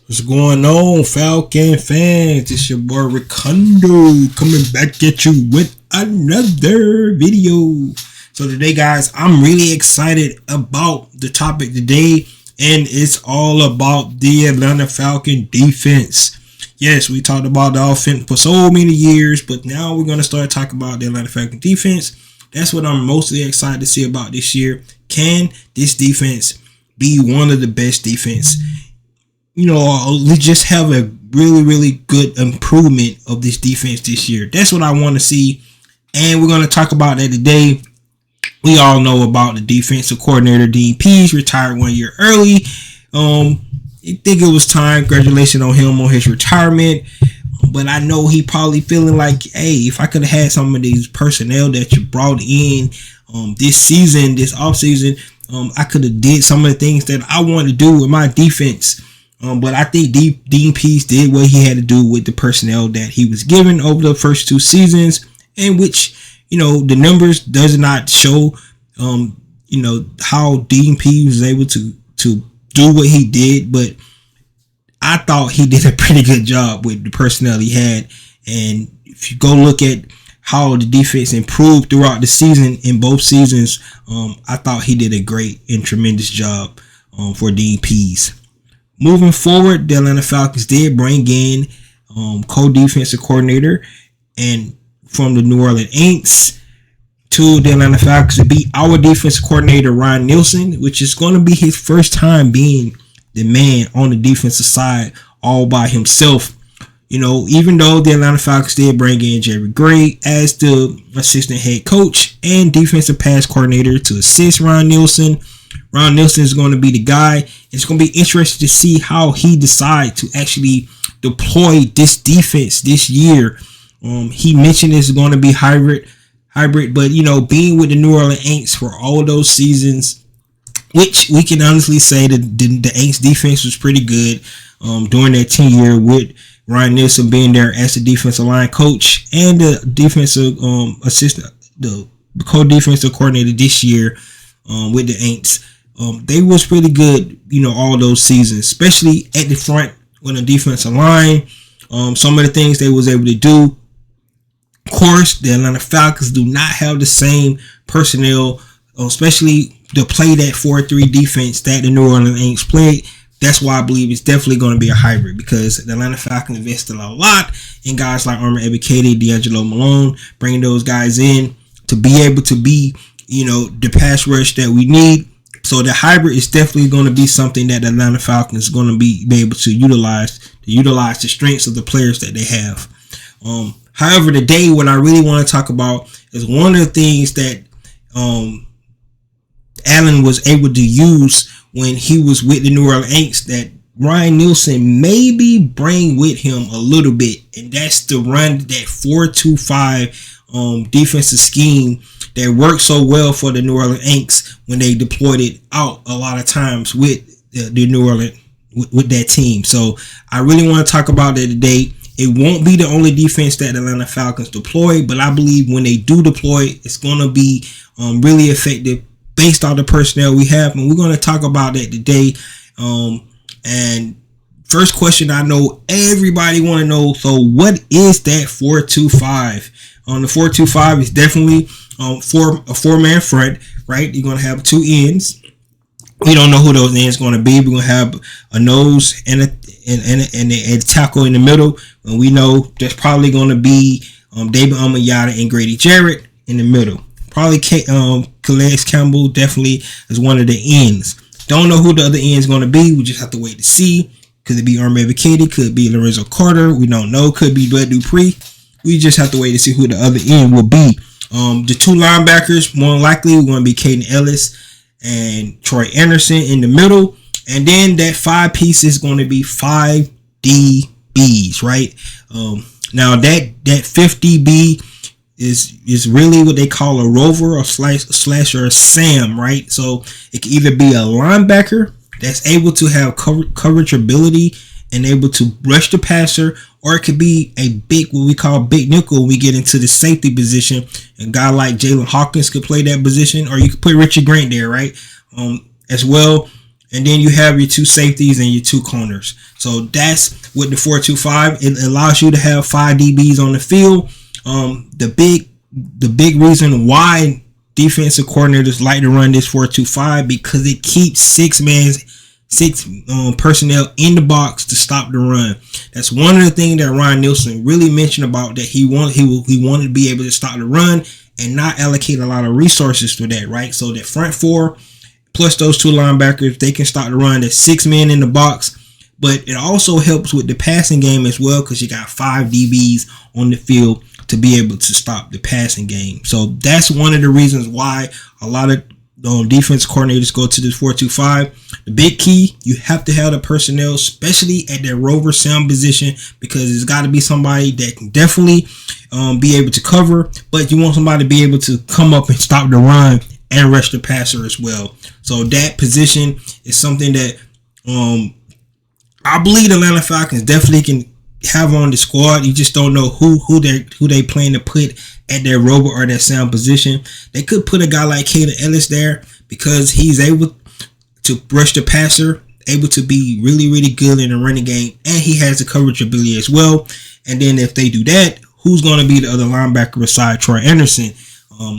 What's going on, Falcon fans? It's your boy Ricondo coming back at you with another video. So today, guys, I'm really excited about the topic today, and it's all about the Atlanta Falcon defense. Yes, we talked about the offense for so many years, but now we're going to start talking about the Atlanta Falcon defense. That's what I'm mostly excited to see about this year. Can this defense be one of the best defense? You know, we just have a really good improvement of this defense this year. That's what I want to see, and we're going to talk about that today. We all know about the defensive coordinator, DPs, retired 1 year early. I think it was time. Congratulations on him on his retirement. But I know he probably feeling like, hey, if I could have had some of these personnel that you brought in this season, this offseason, I could have did some of the things that I want to do with my defense. But I think Dean Pease did what he had to do with the personnel that he was given over the first two seasons, in which, you know, the numbers does not show, you know, how Dean Pease was able to do what he did. But I thought he did a pretty good job with the personnel he had. And if you go look at how the defense improved throughout the season in both seasons, I thought he did a great and tremendous job for Dean Pease. Moving forward, the Atlanta Falcons did bring in co-defensive coordinator and from the New Orleans Saints to the Atlanta Falcons to be our defensive coordinator, Ryan Nielsen, which is going to be his first time being the man on the defensive side all by himself. You know, even though the Atlanta Falcons did bring in Jerry Gray as the assistant head coach and defensive pass coordinator to assist Ryan Nielsen, Ron Nielsen is going to be the guy. It's going to be interesting to see how he decides to actually deploy this defense this year. He mentioned it's going to be hybrid, but you know, being with the New Orleans Saints for all those seasons, which we can honestly say that the Saints defense was pretty good during that 10-year with Ryan Nielsen being there as the defensive line coach and the defensive assistant, the co-defensive coordinator this year with the Saints. They was pretty good, you know, all those seasons, especially at the front with the defensive line. Some of the things they was able to do. Of course, the Atlanta Falcons do not have the same personnel, especially to play that 4-3 defense that the New Orleans Saints played. That's why I believe it's definitely going to be a hybrid, because the Atlanta Falcons invested a lot in guys like Armor Ebiketie, D'Angelo Malone, bringing those guys in to be able to be, you know, the pass rush that we need. So the hybrid is definitely going to be something that the Atlanta Falcons is going to be able to utilize the strengths of the players that they have. However, today, what I really want to talk about is one of the things that Allen was able to use when he was with the New Orleans Saints that Ryan Nielsen maybe bring with him a little bit, and that's to run that 4-2-5 defensive scheme that worked so well for the New Orleans Saints when they deployed it out a lot of times with the New Orleans with that team. So I really want to talk about that today. It won't be the only defense that the Atlanta Falcons deploy, but I believe when they do deploy, it's going to be really effective based on the personnel we have, and we're going to talk about that today. And first question, I know everybody want to know, so what is that 4-2-5? The 4-2-5 is definitely a four-man front, right? You're going to have two ends. We don't know who those ends going to be. We're going to have a nose and a tackle in the middle. And we know that's probably going to be David Amayada and Grady Jarrett in the middle. Probably Calais Campbell definitely is one of the ends. Don't know who the other end is going to be. We just have to wait to see. Could it be Armor Ebiketie? Could it be Lorenzo Carter? We don't know. Could be Bud Dupree. We just have to wait to see who the other end will be. The two linebackers, more likely, are going to be Caden Ellis and Troy Anderson in the middle. And then that 5-piece is going to be 5 DBs, right? Now that 5th DB is really what they call a rover or slash or a SAM, right? So it can either be a linebacker that's able to have coverage ability and able to rush the passer, or it could be a big, what we call big nickel when we get into the safety position. A guy like Jalen Hawkins could play that position, or you could put Richard Grant there, right? As well. and then you have your 2 safeties and your 2 corners. So that's with the 4-2-5. It allows you to have 5 DBs on the field. The big reason why defensive coordinators like to run this 4-2-5 because it keeps 6 personnel in the box to stop the run. That's one of the things that Ryan Nielsen really mentioned about, that he wanted to be able to stop the run and not allocate a lot of resources for that, right? So that front 4 plus those 2 linebackers, they can stop the run. There's 6 men in the box, but it also helps with the passing game as well because you got 5 DBs on the field to be able to stop the passing game. So that's one of the reasons why a lot of defense coordinators go to this 4-2-5. The big key, you have to have the personnel, especially at that rover sound position, because it's got to be somebody that can definitely be able to cover, but you want somebody to be able to come up and stop the run and rush the passer as well. So that position is something that I believe the Atlanta Falcons definitely can have on the squad. You just don't know who they plan to put at their rover or that sound position. They could put a guy like Kaden Ellis there because he's able to rush the passer, able to be really, really good in the running game, and he has the coverage ability as well. And then if they do that, who's going to be the other linebacker beside Troy Anderson?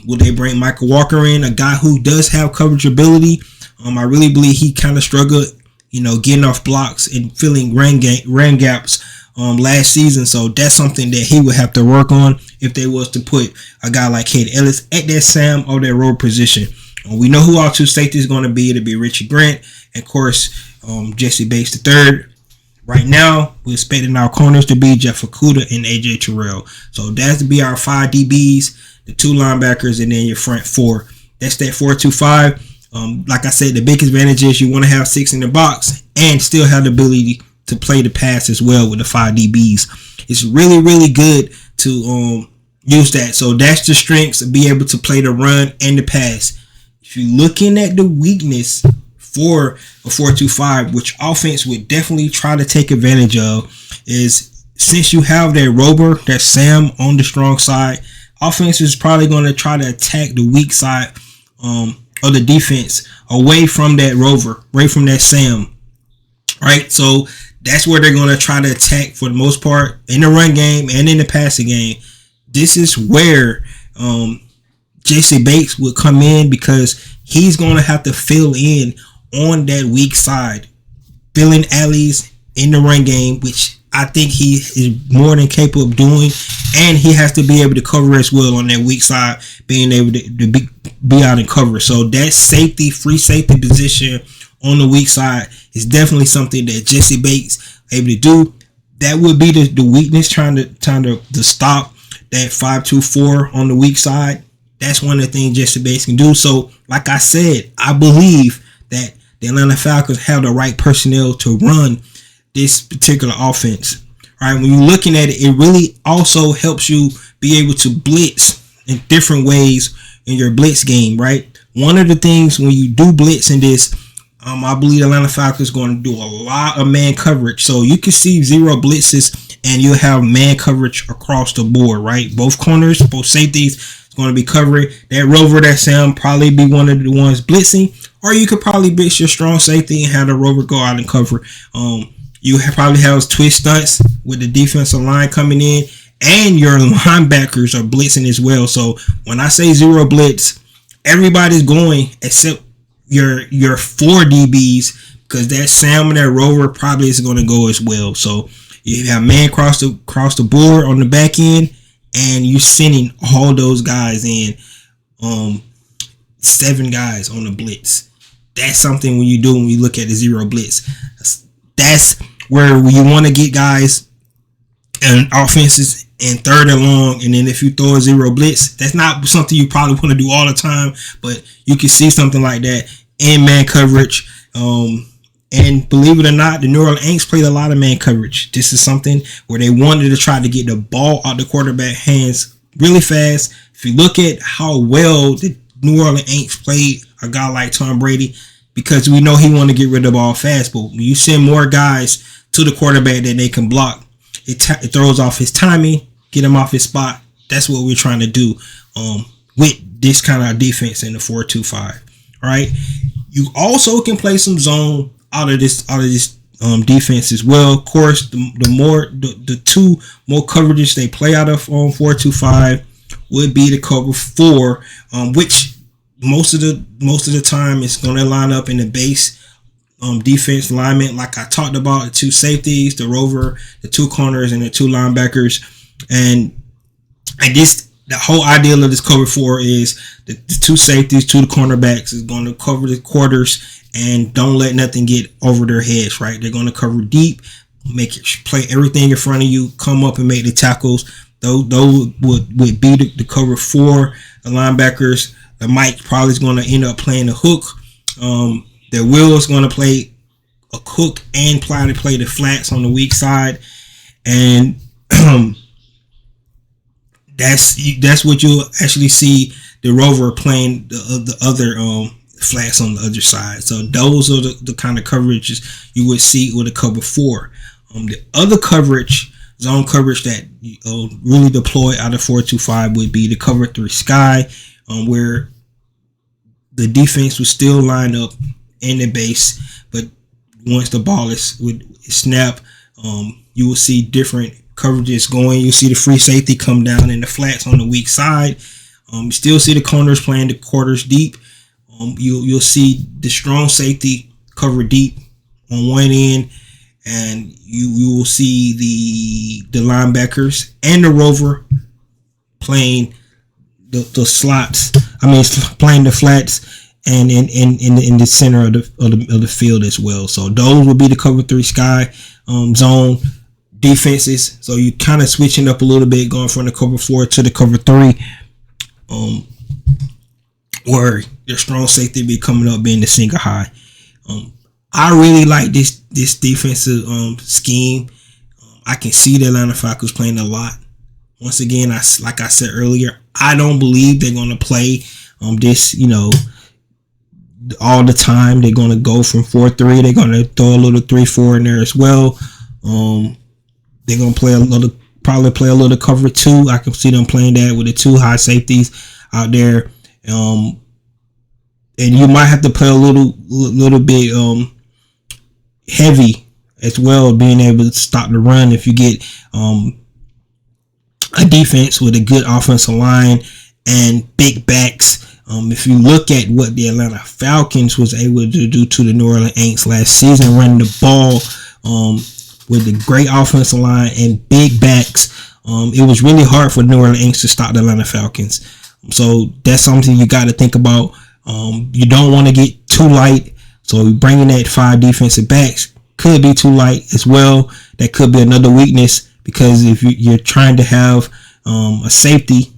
Will they bring Michael Walker in, a guy who does have coverage ability? I really believe he kind of struggled, getting off blocks and filling ran gaps last season. So that's something that he would have to work on if they was to put a guy like Kaden Ellis at that Sam or that road position. We know who our 2 safeties is going to be. It'll be Richie Grant and, of course, Jesse Bates III. Right now, we're expecting our corners to be Jeff Okudah and AJ Terrell. So that's to be our 5 DBs, the 2 linebackers, and then your front 4. That's that 4-2-5. Like I said, the big advantage is you want to have 6 in the box and still have the ability to play the pass as well with the 5 DBs. It's really, really good to use that. So that's the strengths, of be able to play the run and the pass. If you're looking at the weakness for a 4-2-5, which offense would definitely try to take advantage of, is since you have that rover, that Sam on the strong side, offense is probably going to try to attack the weak side of the defense away from that rover, away from that Sam, right? So that's where they're going to try to attack for the most part in the run game and in the passing game. This is where Jesse Bates would come in because he's going to have to fill in on that weak side, filling alleys in the run game, which I think he is more than capable of doing, and he has to be able to cover as well on that weak side, being able to be out and cover. So that free safety position on the weak side is definitely something that Jesse Bates able to do. That would be the weakness, trying to stop that 5-2-4 on the weak side. That's one of the things Jesse Bates can do. So, like I said, I believe that the Atlanta Falcons have the right personnel to run this particular offense. All right, when you're looking at it, it really also helps you be able to blitz in different ways in your blitz game, right? One of the things when you do blitz in this, I believe the Atlanta Falcons is going to do a lot of man coverage. So you can see 0 blitzes and you'll have man coverage across the board, right? Both corners, both safeties is going to be covering. That rover, that Sam, probably be one of the ones blitzing. Or you could probably blitz your strong safety and have the rover go out and cover. You probably have twist stunts with the defensive line coming in. And your linebackers are blitzing as well. So when I say 0 blitz, everybody's going except your 4 DBs, because that Sam and that rover probably is going to go as well. So you have man across the board on the back end, and you're sending all those guys in, 7 guys on the blitz. That's something when you do when you look at the 0 blitz. That's where you want to get guys and offenses in 3rd and long, and then if you throw a 0 blitz, that's not something you probably want to do all the time, but you can see something like that in man coverage. And believe it or not, the New Orleans Saints played a lot of man coverage. This is something where they wanted to try to get the ball out the quarterback hands really fast. If you look at how well the New Orleans Saints played a guy like Tom Brady, because we know he want to get rid of the ball fast, but when you send more guys to the quarterback that they can block, it throws off his timing, get him off his spot. That's what we're trying to do with this kind of defense in the 4-2-5. All right. You also can play some zone out of this defense as well. Of course, the two more coverages they play out of 4-2-5 would be the cover 4, which most of the time is going to line up in the base defense alignment, like I talked about, the 2 safeties, the rover, the 2 corners, and the 2 linebackers. And the whole idea of this cover 4 is the 2 safeties, 2 cornerbacks is going to cover the quarters and don't let nothing get over their heads, right? They're going to cover deep, play everything in front of you, come up and make the tackles. Those would be the cover 4. The linebackers, the Mike probably is going to end up playing the hook. The Will is going to play a hook and play the flats on the weak side. And that's what you'll actually see the rover playing the other flats on the other side. So those are the kind of coverages you would see with a cover 4. The other zone coverage that really deploy out of 4-2-5 would be the cover 3 sky, where the defense would still line up in the base, but once the ball would snap, you will see different coverages going. You'll see the free safety come down in the flats on the weak side. You still see the corners playing the quarters deep. You'll see the strong safety cover deep on one end, and you will see the linebackers and the rover playing the slots. Playing the flats and in the center of the field as well. So those will be the cover 3 sky zone defenses. So you kind of switching up a little bit, going from the cover 4 to the cover 3, where your strong safety be coming up being the single high. I really like this defensive scheme. I can see the Atlanta Falcons playing a lot. Once again, like I said earlier, I don't believe they're going to play this, all the time. They're going to go from 4-3. They're going to throw a little 3-4 in there as well. They're going to probably play a little cover 2. I can see them playing that with the 2 high safeties out there. And you might have to play a little bit heavy as well, being able to stop the run if you get a defense with a good offensive line and big backs. If you look at what the Atlanta Falcons was able to do to the New Orleans Saints last season, running the ball with a great offensive line and big backs, it was really hard for the New Orleans Saints to stop the Atlanta Falcons. So that's something you got to think about. You don't want to get too light. So bringing that 5 defensive backs could be too light as well. That could be another weakness, because if you're trying to have a safety,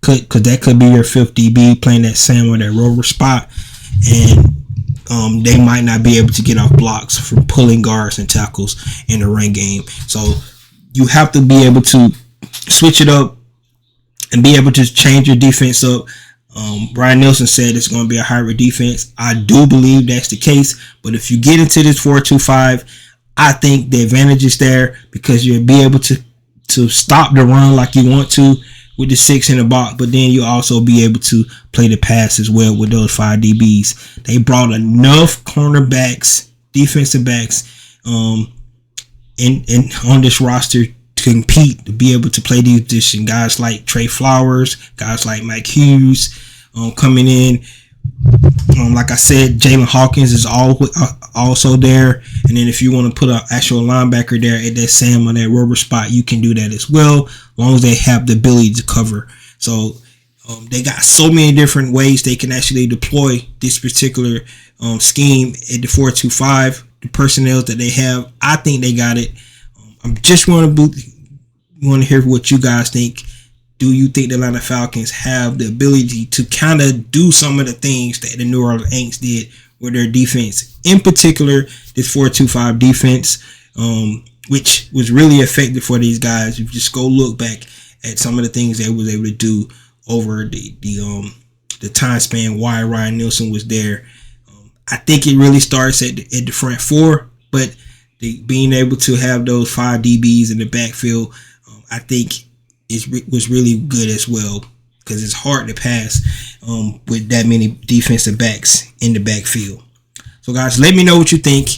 because that could be your 5th DB playing that Sam or that rover spot, and they might not be able to get off blocks from pulling guards and tackles in the run game. So you have to be able to switch it up and be able to change your defense up. Brian Nelson said it's going to be a hybrid defense. I do believe that's the case, but if you get into this 4-2-5, I think the advantage is there, because you'll be able to stop the run like you want to with the 6 in the box, but then you also be able to play the pass as well with those 5 DBs. They brought enough cornerbacks, defensive backs, in on this roster to compete, to be able to play these positions. Guys like Trey Flowers, guys like Mike Hughes coming in. Like I said, Jalen Hawkins is also there. And then if you want to put an actual linebacker there at that Sam or that rover spot, you can do that as well, as long as they have the ability to cover. So they got so many different ways they can actually deploy this particular scheme at the 4-2-5. The personnel that they have, I think they got it. I just want to hear what you guys think. Do you think the Atlanta Falcons have the ability to kind of do some of the things that the New Orleans Saints did with their defense? In particular, this 4-2-5 defense, which was really effective for these guys. If you just go look back at some of the things they was able to do over the time span while Ryan Nielsen was there. I think it really starts at the front 4, but being able to have those 5 DBs in the backfield, I think was really good as well, because it's hard to pass with that many defensive backs in the backfield. So guys, let me know what you think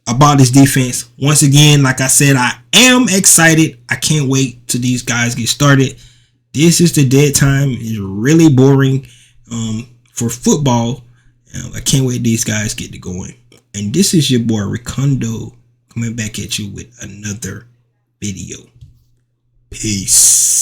about this defense. Once again, like I said, I am excited. I can't wait till these guys get started. This is the dead time. It's really boring for football. I can't wait these guys get to going. And this is your boy Ricondo coming back at you with another video. Peace.